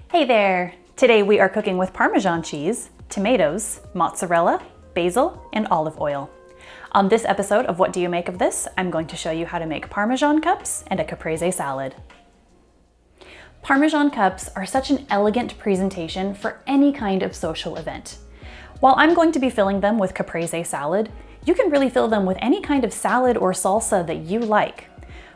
Hey there! Today we are cooking with Parmesan cheese, tomatoes, mozzarella, basil, and olive oil. On this episode of What Do You Make of This, I'm going to show you how to make Parmesan cups and a Caprese salad. Parmesan cups are such an elegant presentation for any kind of social event. While I'm going to be filling them with Caprese salad, you can really fill them with any kind of salad or salsa that you like.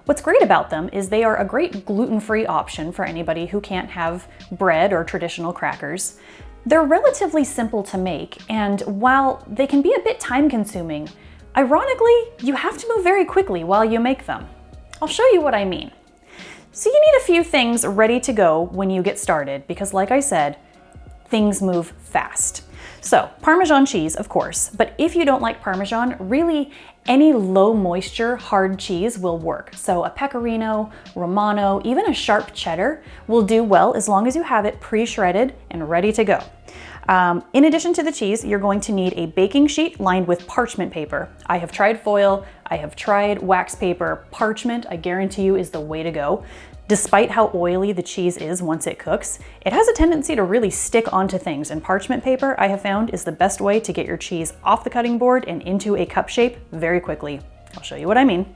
What's great about them is they are a great gluten-free option for anybody who can't have bread or traditional crackers. They're relatively simple to make, and while they can be a bit time-consuming, ironically, you have to move very quickly while you make them. I'll show you what I mean. So you need a few things ready to go when you get started because, like I said, things move fast. So Parmesan cheese, of course, but if you don't like Parmesan, really any low moisture hard cheese will work. So a Pecorino, Romano, even a sharp cheddar will do well as long as you have it pre-shredded and ready to go. In addition to the cheese, you're going to need a baking sheet lined with parchment paper. I have tried foil, I have tried wax paper. Parchment, I guarantee you, is the way to go. Despite how oily the cheese is once it cooks, it has a tendency to really stick onto things, and parchment paper, I have found, is the best way to get your cheese off the cutting board and into a cup shape very quickly. I'll show you what I mean.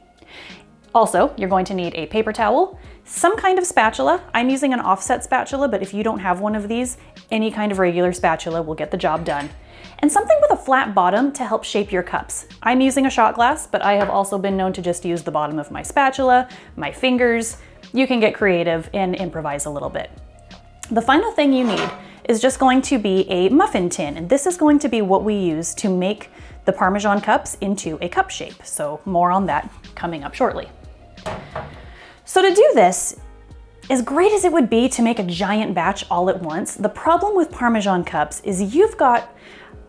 Also, you're going to need a paper towel, some kind of spatula. I'm using an offset spatula, but if you don't have one of these, any kind of regular spatula will get the job done. And something with a flat bottom to help shape your cups. I'm using a shot glass, but I have also been known to just use the bottom of my spatula, my fingers. You can get creative and improvise a little bit. The final thing you need is just going to be a muffin tin, and this is going to be what we use to make the Parmesan cups into a cup shape. So more on that coming up shortly. So to do this, as great as it would be to make a giant batch all at once, the problem with Parmesan cups is you've got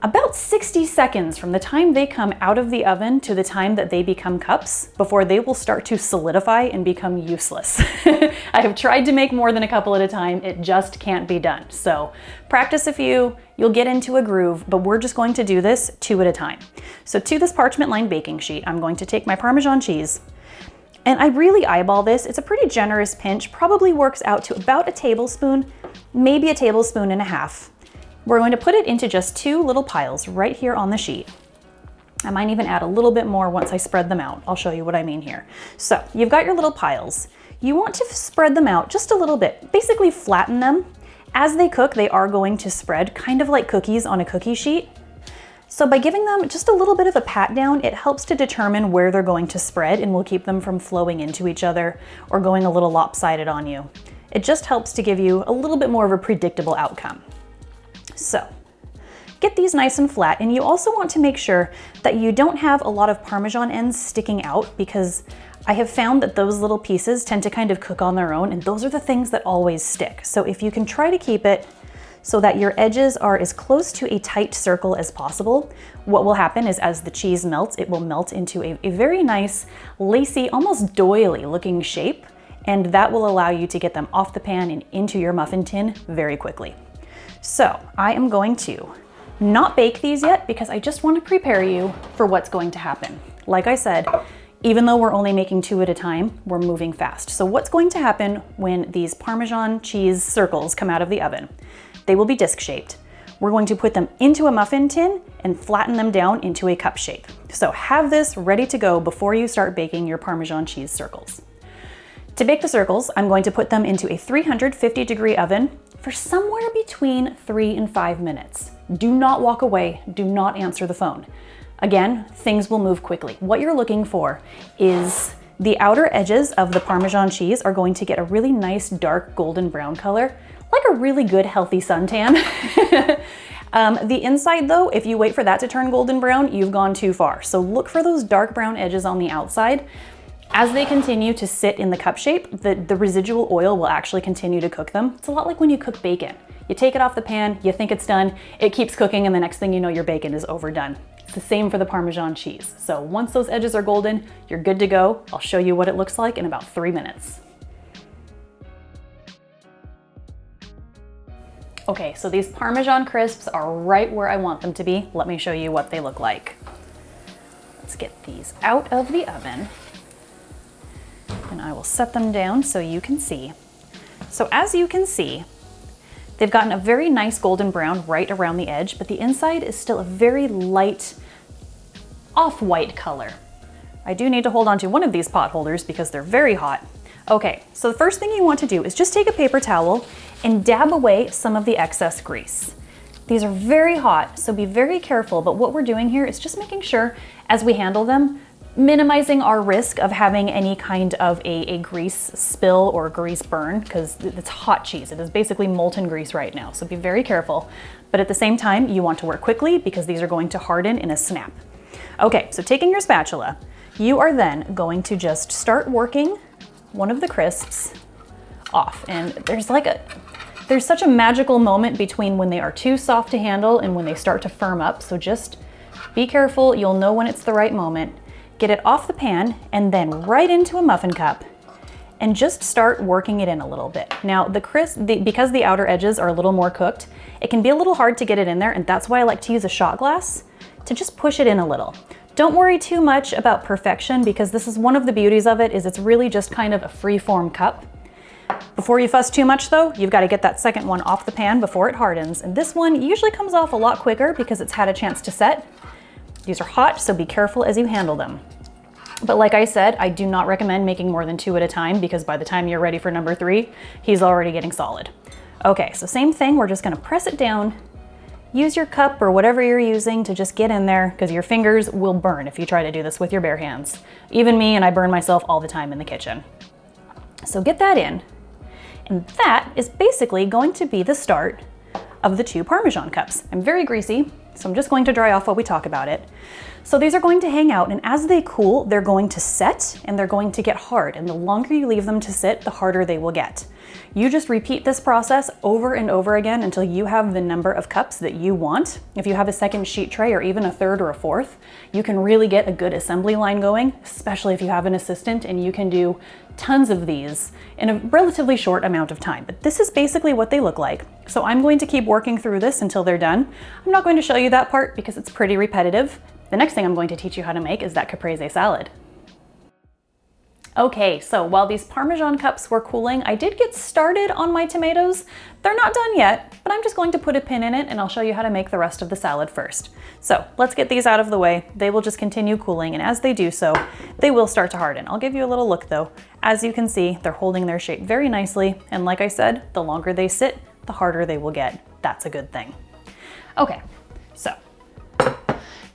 about 60 seconds from the time they come out of the oven to the time that they become cups before they will start to solidify and become useless. I have tried to make more than a couple at a time. It just can't be done. So practice a few, you'll get into a groove, but we're just going to do this 2 at a time. So to this parchment lined baking sheet, I'm going to take my Parmesan cheese, and I really eyeball this. It's a pretty generous pinch, probably works out to about a tablespoon, maybe a tablespoon and a half. We're going to put it into just 2 little piles right here on the sheet. I might even add a little bit more once I spread them out. I'll show you what I mean here. So you've got your little piles. You want to spread them out just a little bit, basically flatten them. As they cook, they are going to spread kind of like cookies on a cookie sheet. So by giving them just a little bit of a pat down, it helps to determine where they're going to spread and will keep them from flowing into each other or going a little lopsided on you. It just helps to give you a little bit more of a predictable outcome. So get these nice and flat, and you also want to make sure that you don't have a lot of Parmesan ends sticking out, because I have found that those little pieces tend to kind of cook on their own, and those are the things that always stick. So if you can try to keep it so that your edges are as close to a tight circle as possible, what will happen is as the cheese melts, it will melt into a very nice, lacy, almost doily looking shape, and that will allow you to get them off the pan and into your muffin tin very quickly. So I am going to not bake these yet because I just want to prepare you for what's going to happen. Like I said, even though we're only making 2 at a time, we're moving fast. So what's going to happen when these Parmesan cheese circles come out of the oven? They will be disc shaped. We're going to put them into a muffin tin and flatten them down into a cup shape. So have this ready to go before you start baking your Parmesan cheese circles. To bake the circles, I'm going to put them into a 350-degree oven for somewhere between 3 and 5 minutes. Do not walk away, do not answer the phone. Again, things will move quickly. What you're looking for is the outer edges of the Parmesan cheese are going to get a really nice dark golden brown color, like a really good healthy suntan. The inside though, if you wait for that to turn golden brown, you've gone too far. So look for those dark brown edges on the outside. As they continue to sit in the cup shape, the residual oil will actually continue to cook them. It's a lot like when you cook bacon. You take it off the pan, you think it's done, it keeps cooking, and the next thing you know, your bacon is overdone. It's the same for the Parmesan cheese. So once those edges are golden, you're good to go. I'll show you what it looks like in about 3 minutes. Okay, so these Parmesan crisps are right where I want them to be. Let me show you what they look like. Let's get these out of the oven. And I will set them down so you can see. So as you can see, They've gotten a very nice golden brown right around the edge, but the inside is still a very light off-white color. I do need to hold on to one of these pot holders because they're very hot. Okay, so the first thing you want to do is just take a paper towel and dab away some of the excess grease. These are very hot, so be very careful, but what we're doing here is just making sure as we handle them, minimizing our risk of having any kind of a grease spill or grease burn, because it's hot cheese. It is basically molten grease right now, so be very careful. But at the same time, you want to work quickly because these are going to harden in a snap. Okay, so taking your spatula, you are then going to just start working one of the crisps off. And there's such a magical moment between when they are too soft to handle and when they start to firm up. So just be careful, you'll know when it's the right moment. Get it off the pan and then right into a muffin cup and just start working it in a little bit. Now because the outer edges are a little more cooked, it can be a little hard to get it in there, and that's why I like to use a shot glass to just push it in a little. Don't worry too much about perfection because this is one of the beauties of it, is it's really just kind of a free-form cup. Before you fuss too much though, you've got to get that second one off the pan before it hardens. And this one usually comes off a lot quicker because it's had a chance to set. These are hot, so be careful as you handle them. But like I said, I do not recommend making more than 2 at a time because by the time you're ready for number 3, he's already getting solid. Okay, so same thing, we're just gonna press it down. Use your cup or whatever you're using to just get in there because your fingers will burn if you try to do this with your bare hands. Even me, and I burn myself all the time in the kitchen. So get that in. And that is basically going to be the start of the 2 Parmesan cups. I'm very greasy, so I'm just going to dry off while we talk about it. So these are going to hang out, and as they cool, they're going to set and they're going to get hard. And the longer you leave them to sit, the harder they will get. You just repeat this process over and over again until you have the number of cups that you want. If you have a second sheet tray or even a third or a fourth, you can really get a good assembly line going, especially if you have an assistant and you can do tons of these in a relatively short amount of time. But this is basically what they look like. So I'm going to keep working through this until they're done. I'm not going to show you that part because it's pretty repetitive. The next thing I'm going to teach you how to make is that Caprese salad. Okay, so while these Parmesan cups were cooling, I did get started on my tomatoes. They're not done yet, but I'm just going to put a pin in it and I'll show you how to make the rest of the salad first. So let's get these out of the way. They will just continue cooling, and as they do so, they will start to harden. I'll give you a little look though. As you can see, they're holding their shape very nicely, and like I said, the longer they sit, the harder they will get. That's a good thing. Okay, so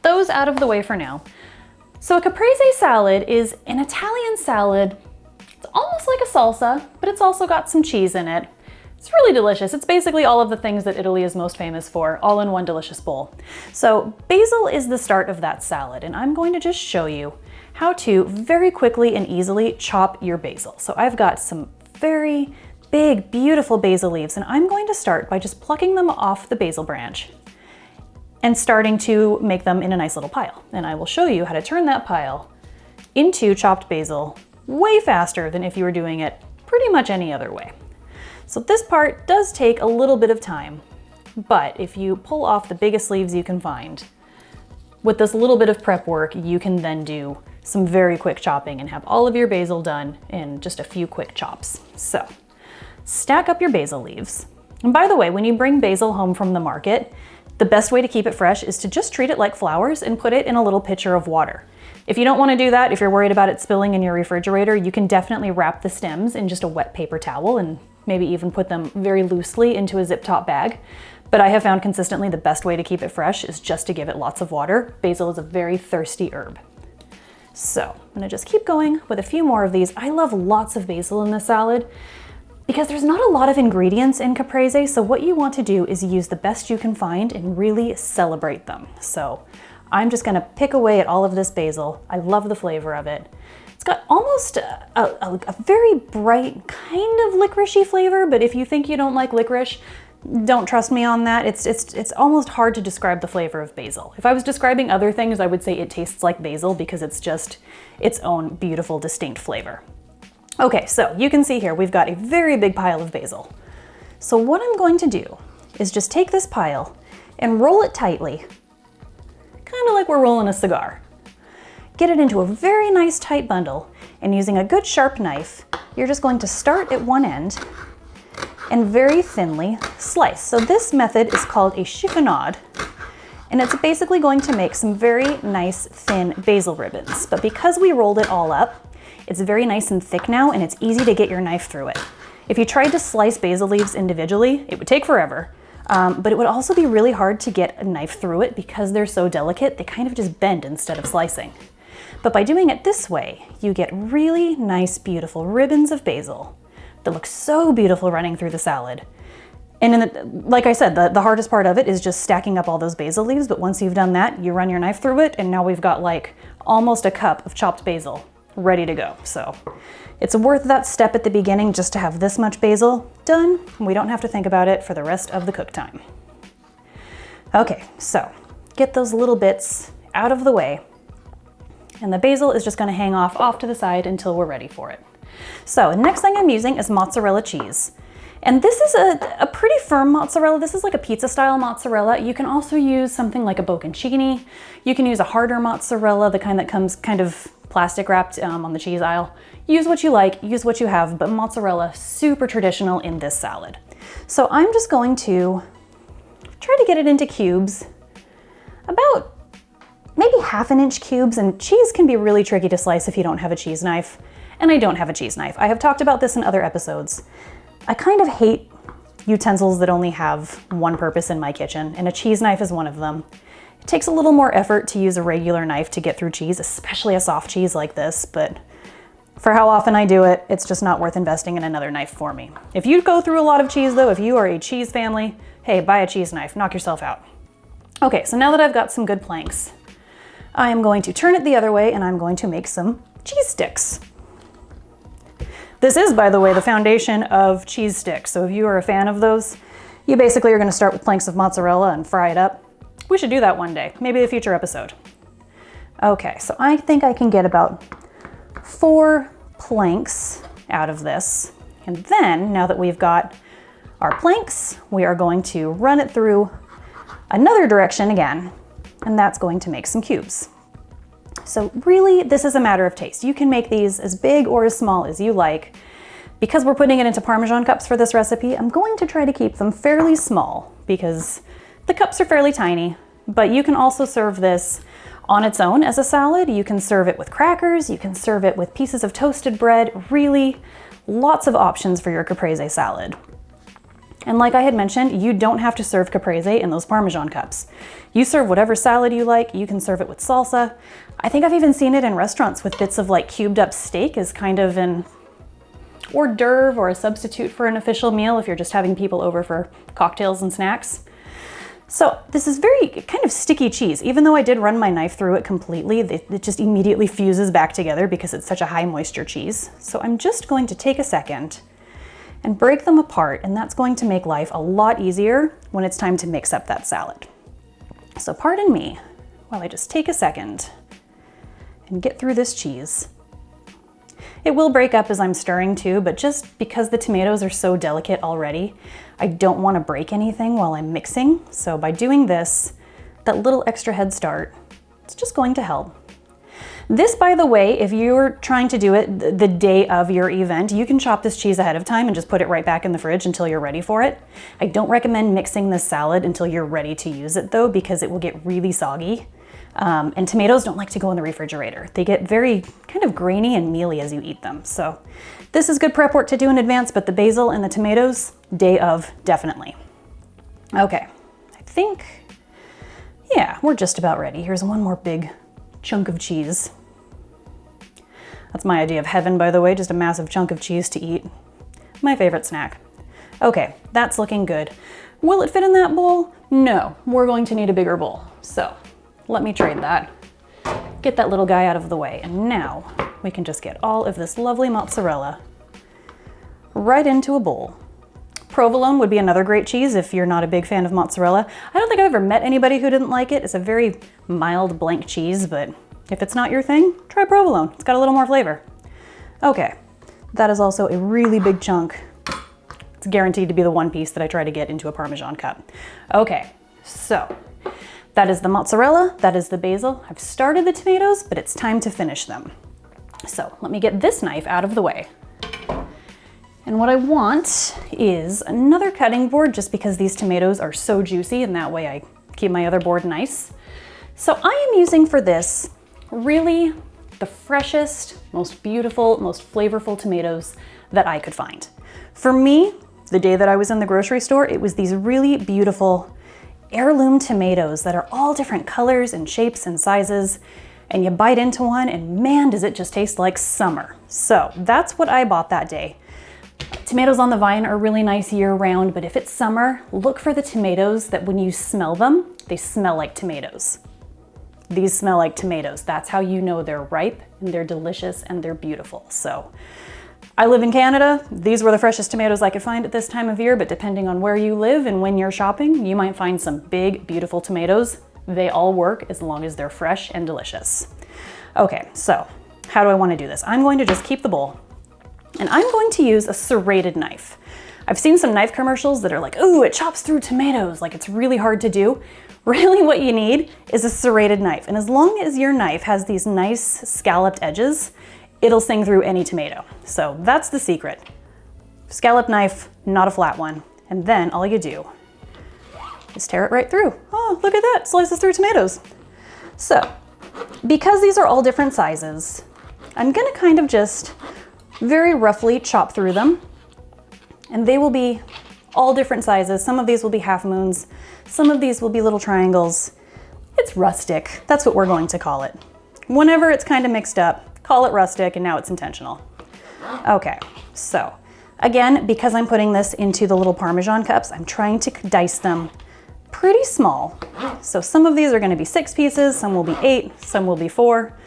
those out of the way for now. So a Caprese salad is an Italian salad. It's almost like a salsa, but it's also got some cheese in it. It's really delicious. It's basically all of the things that Italy is most famous for, all in one delicious bowl. So basil is the start of that salad, and I'm going to just show you how to very quickly and easily chop your basil. So I've got some very big, beautiful basil leaves, and I'm going to start by just plucking them off the basil branch and starting to make them in a nice little pile. And I will show you how to turn that pile into chopped basil way faster than if you were doing it pretty much any other way. So this part does take a little bit of time, but if you pull off the biggest leaves you can find, with this little bit of prep work, you can then do some very quick chopping and have all of your basil done in just a few quick chops. So stack up your basil leaves. And by the way, when you bring basil home from the market, the best way to keep it fresh is to just treat it like flowers and put it in a little pitcher of water. If you don't want to do that, if you're worried about it spilling in your refrigerator, you can definitely wrap the stems in just a wet paper towel and maybe even put them very loosely into a zip top bag. But I have found consistently the best way to keep it fresh is just to give it lots of water. Basil is a very thirsty herb. So I'm gonna just keep going with a few more of these. I love lots of basil in this salad because there's not a lot of ingredients in Caprese, so what you want to do is use the best you can find and really celebrate them. So I'm just gonna pick away at all of this basil. I love the flavor of it. It's got almost a very bright, kind of licoricey flavor, but if you think you don't like licorice, don't trust me on that. It's almost hard to describe the flavor of basil. If I was describing other things, I would say it tastes like basil because it's just its own beautiful, distinct flavor. Okay, so you can see here, we've got a very big pile of basil. So what I'm going to do is just take this pile and roll it tightly, kind of like we're rolling a cigar. Get it into a very nice tight bundle, and using a good sharp knife, you're just going to start at one end and very thinly slice. So this method is called a chiffonade, and it's basically going to make some very nice thin basil ribbons. But because we rolled it all up, it's very nice and thick now, and it's easy to get your knife through it. If you tried to slice basil leaves individually, it would take forever, but it would also be really hard to get a knife through it because they're so delicate, they kind of just bend instead of slicing. But by doing it this way, you get really nice, beautiful ribbons of basil that look so beautiful running through the salad. And like I said, the hardest part of it is just stacking up all those basil leaves, but once you've done that, you run your knife through it, and now we've got like almost a cup of chopped basil ready to go. So it's worth that step at the beginning just to have this much basil done, and we don't have to think about it for the rest of the cook time. Okay, so get those little bits out of the way, and the basil is just gonna hang off to the side until we're ready for it. So the next thing I'm using is mozzarella cheese. And this is a pretty firm mozzarella. This is like a pizza style mozzarella. You can also use something like a bocconcini. You can use a harder mozzarella, the kind that comes kind of plastic wrapped on the cheese aisle. Use what you like, use what you have, but mozzarella, super traditional in this salad. So I'm just going to try to get it into cubes, about maybe 1/2 inch cubes, and cheese can be really tricky to slice if you don't have a cheese knife. And I don't have a cheese knife. I have talked about this in other episodes. I kind of hate utensils that only have one purpose in my kitchen, and a cheese knife is one of them. It takes a little more effort to use a regular knife to get through cheese, especially a soft cheese like this, but for how often I do it, it's just not worth investing in another knife for me. If you go through a lot of cheese though, if you are a cheese family, hey, buy a cheese knife, knock yourself out. Okay, so now that I've got some good planks, I am going to turn it the other way and I'm going to make some cheese sticks. This is, by the way, the foundation of cheese sticks. So if you are a fan of those, you basically are gonna start with planks of mozzarella and fry it up. We should do that one day, maybe a future episode. Okay, so I think I can get about 4 planks out of this. And then, now that we've got our planks, we are going to run it through another direction again, and that's going to make some cubes. So really, this is a matter of taste. You can make these as big or as small as you like. Because we're putting it into Parmesan cups for this recipe, I'm going to try to keep them fairly small because the cups are fairly tiny, but you can also serve this on its own as a salad. You can serve it with crackers, you can serve it with pieces of toasted bread, really lots of options for your Caprese salad. And like I had mentioned, you don't have to serve Caprese in those Parmesan cups. You serve whatever salad you like, you can serve it with salsa. I think I've even seen it in restaurants with bits of like cubed up steak as kind of an hors d'oeuvre or a substitute for an official meal if you're just having people over for cocktails and snacks. So this is very kind of sticky cheese. Even though I did run my knife through it completely, it just immediately fuses back together because it's such a high moisture cheese. So I'm just going to take a second and break them apart, and that's going to make life a lot easier when it's time to mix up that salad. So pardon me while I just take a second and get through this cheese. It will break up as I'm stirring too, but just because the tomatoes are so delicate already, I don't want to break anything while I'm mixing. So by doing this, that little extra head start, it's just going to help. This, by the way, if you're trying to do it the day of your event, you can chop this cheese ahead of time and just put it right back in the fridge until you're ready for it. I don't recommend mixing this salad until you're ready to use it though, because it will get really soggy. And tomatoes don't like to go in the refrigerator. They get very kind of grainy and mealy as you eat them. So this is good prep work to do in advance, but the basil and the tomatoes, day of, definitely. Okay, I think, yeah, we're just about ready. Here's one more big chunk of cheese. That's my idea of heaven, by the way, just a massive chunk of cheese to eat. My favorite snack. Okay, that's looking good. Will it fit in that bowl? No, we're going to need a bigger bowl. So let me trade that. Get that little guy out of the way. And now we can just get all of this lovely mozzarella right into a bowl. Provolone would be another great cheese if you're not a big fan of mozzarella. I don't think I've ever met anybody who didn't like it. It's a very mild blank cheese, but if it's not your thing, try provolone. It's got a little more flavor. Okay, that is also a really big chunk. It's guaranteed to be the one piece that I try to get into a Parmesan cup. Okay, so that is the mozzarella, that is the basil. I've started the tomatoes, but it's time to finish them. So let me get this knife out of the way. And what I want is another cutting board, just because these tomatoes are so juicy, and that way I keep my other board nice. So I am using for this really the freshest, most beautiful, most flavorful tomatoes that I could find. For me, the day that I was in the grocery store, it was these really beautiful heirloom tomatoes that are all different colors and shapes and sizes, and you bite into one and man, does it just taste like summer. So that's what I bought that day. Tomatoes on the vine are really nice year round, but if it's summer, look for the tomatoes that when you smell them, they smell like tomatoes. These smell like tomatoes. That's how you know they're ripe and they're delicious and they're beautiful. So I live in Canada. These were the freshest tomatoes I could find at this time of year, but depending on where you live and when you're shopping, you might find some big, beautiful tomatoes. They all work as long as they're fresh and delicious. Okay, so how do I want to do this? I'm going to just keep the bowl, and I'm going to use a serrated knife. I've seen some knife commercials that are like, ooh, it chops through tomatoes, like it's really hard to do. Really what you need is a serrated knife. And as long as your knife has these nice scalloped edges, it'll sing through any tomato. So that's the secret. Scalloped knife, not a flat one. And then all you do is tear it right through. Oh, look at that, slices through tomatoes. So, because these are all different sizes, I'm gonna kind of just very roughly chop through them. And they will be all different sizes. Some of these will be half moons. Some of these will be little triangles. It's rustic. That's what we're going to call it. Whenever it's kind of mixed up, call it rustic, and now it's intentional. Okay, so again, because I'm putting this into the little Parmesan cups, I'm trying to dice them pretty small. So some of these are going to be 6 pieces, some will be 8, some will be 4.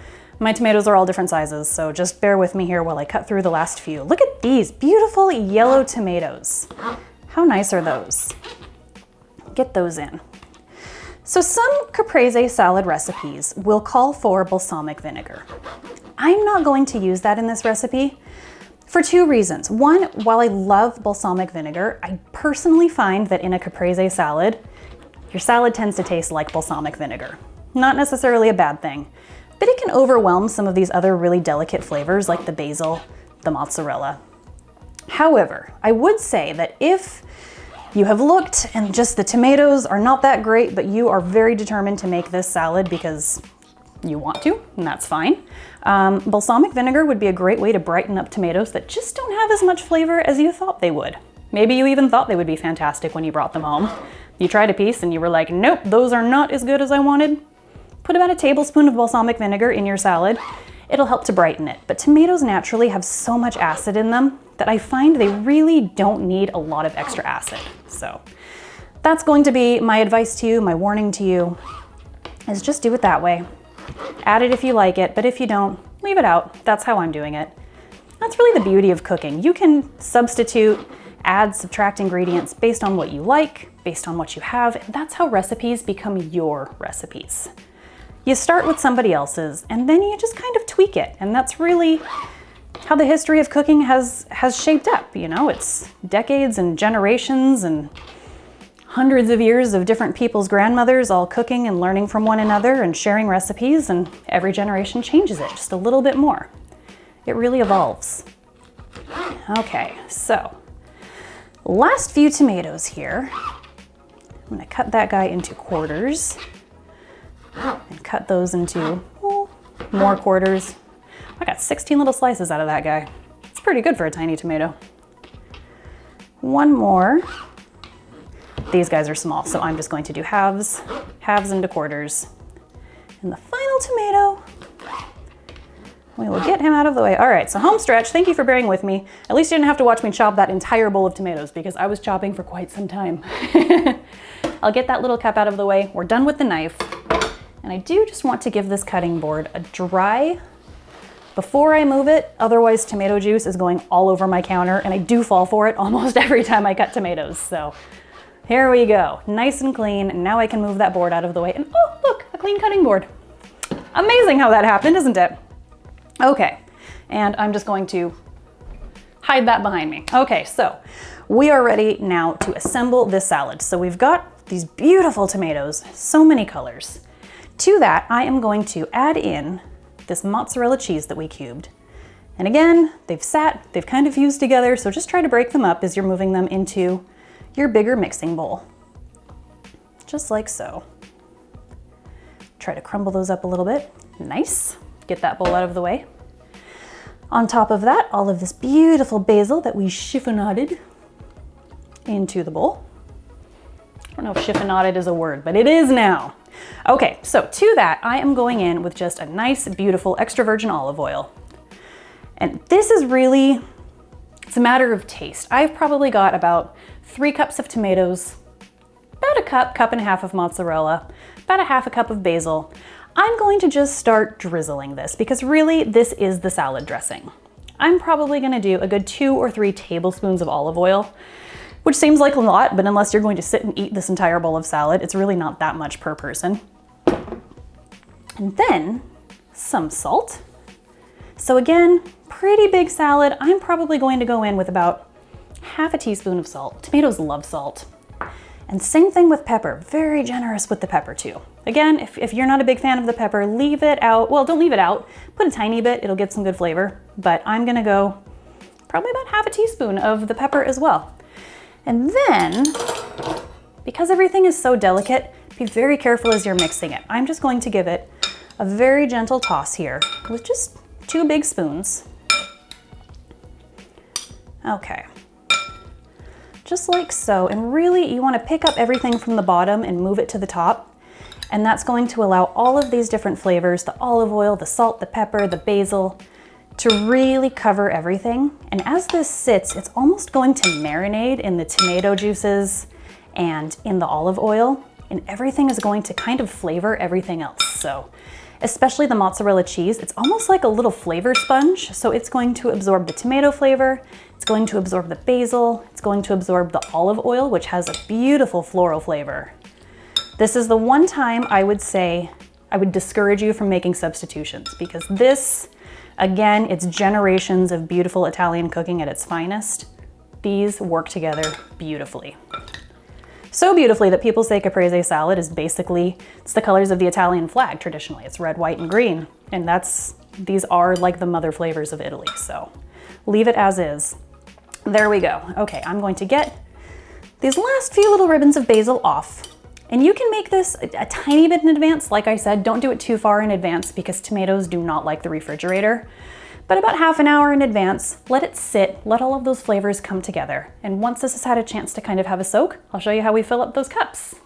My tomatoes are all different sizes, so just bear with me here while I cut through the last few. Look at these beautiful yellow tomatoes. How nice are those? Get those in. So some Caprese salad recipes will call for balsamic vinegar. I'm not going to use that in this recipe for 2 reasons. One, while I love balsamic vinegar, I personally find that in a Caprese salad, your salad tends to taste like balsamic vinegar. Not necessarily a bad thing, but it can overwhelm some of these other really delicate flavors like the basil, the mozzarella. However, I would say that if you have looked and just the tomatoes are not that great, but you are very determined to make this salad because you want to, and that's fine. Balsamic vinegar would be a great way to brighten up tomatoes that just don't have as much flavor as you thought they would. Maybe you even thought they would be fantastic when you brought them home. You tried a piece and you were like, nope, those are not as good as I wanted. Put about a tablespoon of balsamic vinegar in your salad. It'll help to brighten it. But tomatoes naturally have so much acid in them that I find they really don't need a lot of extra acid. So that's going to be my advice to you, my warning to you, is just do it that way. Add it if you like it, but if you don't, leave it out. That's how I'm doing it. That's really the beauty of cooking. You can substitute, add, subtract ingredients based on what you like, based on what you have, and that's how recipes become your recipes. You start with somebody else's, and then you just kind of tweak it, and that's really how the history of cooking has shaped up. You know, it's decades and generations and hundreds of years of different people's grandmothers all cooking and learning from one another and sharing recipes, and every generation changes it just a little bit more. It really evolves. Okay, so last few tomatoes here. I'm gonna cut that guy into quarters and cut those into more quarters. I got 16 little slices out of that guy. It's pretty good for a tiny tomato. One more. These guys are small, so I'm just going to do halves into quarters. And the final tomato, we will get him out of the way. All right, so home stretch. Thank you for bearing with me. At least you didn't have to watch me chop that entire bowl of tomatoes because I was chopping for quite some time. I'll get that little cup out of the way. We're done with the knife. And I do just want to give this cutting board a dry before I move it. Otherwise, tomato juice is going all over my counter, and I do fall for it almost every time I cut tomatoes. So here we go, nice and clean. And now I can move that board out of the way. And oh, look, a clean cutting board. Amazing how that happened, isn't it? Okay, and I'm just going to hide that behind me. Okay, so we are ready now to assemble this salad. So we've got these beautiful tomatoes, so many colors. To that, I am going to add in this mozzarella cheese that we cubed, And again, they've kind of fused together, so just try to break them up as you're moving them into your bigger mixing bowl. Just like so. Try to crumble those up a little bit. Nice. Get that bowl out of the way. On top of that, all of this beautiful basil that we chiffonaded into the bowl. I don't know if chiffonaded is a word, but it is now. Okay, so to that, I am going in with just a nice, beautiful extra virgin olive oil. And this is really, it's a matter of taste. I've probably got about 3 cups of tomatoes, about a cup and a half of mozzarella, about a half a cup of basil. I'm going to just start drizzling this because really this is the salad dressing. I'm probably gonna do a good 2 or 3 tablespoons of olive oil, which seems like a lot, but unless you're going to sit and eat this entire bowl of salad, it's really not that much per person. And then some salt. So again, pretty big salad. I'm probably going to go in with about half a teaspoon of salt. Tomatoes love salt. And same thing with pepper, very generous with the pepper too. Again, if you're not a big fan of the pepper, leave it out. Well, don't leave it out, put a tiny bit, it'll get some good flavor. But I'm gonna go probably about half a teaspoon of the pepper as well. And then, because everything is so delicate, be very careful as you're mixing it. I'm just going to give it a very gentle toss here with just 2 big spoons. Okay. Just like so, and really you want to pick up everything from the bottom and move it to the top, and that's going to allow all of these different flavors, the olive oil, the salt, the pepper, the basil, to really cover everything. And as this sits, it's almost going to marinate in the tomato juices and in the olive oil, and everything is going to kind of flavor everything else. So especially the mozzarella cheese, it's almost like a little flavor sponge. So it's going to absorb the tomato flavor, it's going to absorb the basil, it's going to absorb the olive oil, which has a beautiful floral flavor. This is the one time I would say I would discourage you from making substitutions, because this, again, it's generations of beautiful Italian cooking at its finest. These work together beautifully. So beautifully that people say caprese salad is basically, it's the colors of the Italian flag traditionally. It's red, white, and green. And these are like the mother flavors of Italy. So leave it as is. There we go. Okay, I'm going to get these last few little ribbons of basil off. And you can make this a tiny bit in advance. Like I said, don't do it too far in advance because tomatoes do not like the refrigerator. But about half an hour in advance, let it sit, let all of those flavors come together. And once this has had a chance to kind of have a soak, I'll show you how we fill up those cups.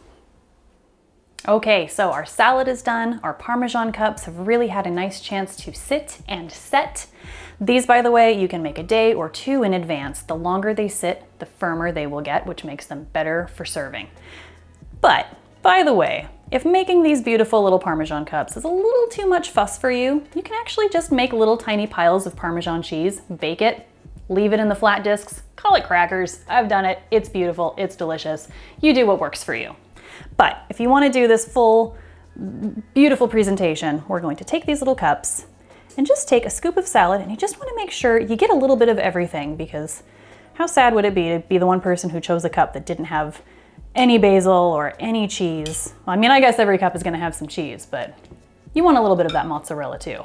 Okay, so our salad is done. Our Parmesan cups have really had a nice chance to sit and set. These, by the way, you can make a day or 2 in advance. The longer they sit, the firmer they will get, which makes them better for serving. But, by the way, if making these beautiful little Parmesan cups is a little too much fuss for you, you can actually just make little tiny piles of Parmesan cheese, bake it, leave it in the flat discs, call it crackers. I've done it, it's beautiful, it's delicious. You do what works for you. But if you want to do this full, beautiful presentation, we're going to take these little cups and just take a scoop of salad, and you just want to make sure you get a little bit of everything, because how sad would it be to be the one person who chose a cup that didn't have any basil or any cheese? Well, I mean, I guess every cup is gonna have some cheese, but you want a little bit of that mozzarella too.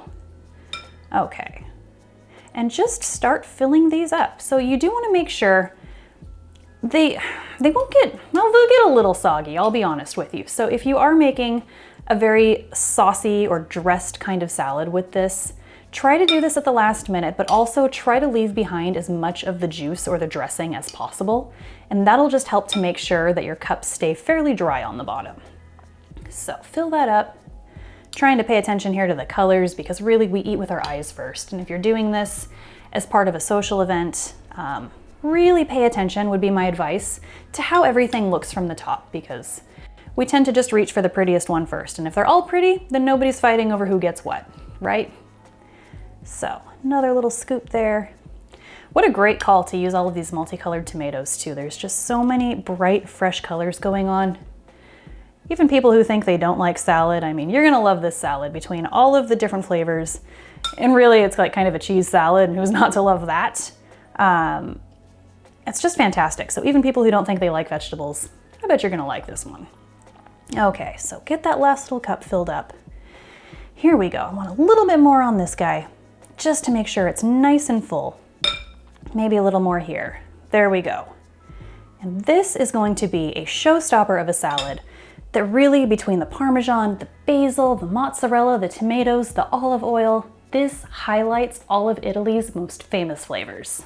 Okay, and just start filling these up. So you do wanna make sure they won't get, well, they'll get a little soggy, I'll be honest with you. So if you are making a very saucy or dressed kind of salad with this, try to do this at the last minute, but also try to leave behind as much of the juice or the dressing as possible. And that'll just help to make sure that your cups stay fairly dry on the bottom. So fill that up, trying to pay attention here to the colors, because really we eat with our eyes first. And if you're doing this as part of a social event, really pay attention, would be my advice, to how everything looks from the top, because we tend to just reach for the prettiest one first. And if they're all pretty, then nobody's fighting over who gets what, right? So another little scoop there. What a great call to use all of these multicolored tomatoes too. There's just so many bright, fresh colors going on. Even people who think they don't like salad, I mean, you're gonna love this salad between all of the different flavors. And really it's like kind of a cheese salad, and who's not to love that? It's just fantastic. So even people who don't think they like vegetables, I bet you're gonna like this one. Okay, so get that last little cup filled up. Here we go. I want a little bit more on this guy. just to make sure it's nice and full. Maybe a little more here. There we go. And this is going to be a showstopper of a salad that really, between the Parmesan, the basil, the mozzarella, the tomatoes, the olive oil, this highlights all of Italy's most famous flavors.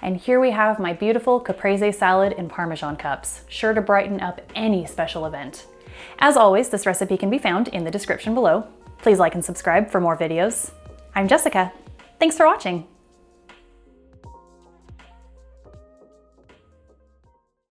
And here we have my beautiful Caprese salad in Parmesan cups, sure to brighten up any special event. As always, this recipe can be found in the description below. Please like and subscribe for more videos. I'm Jessica. Thanks for watching.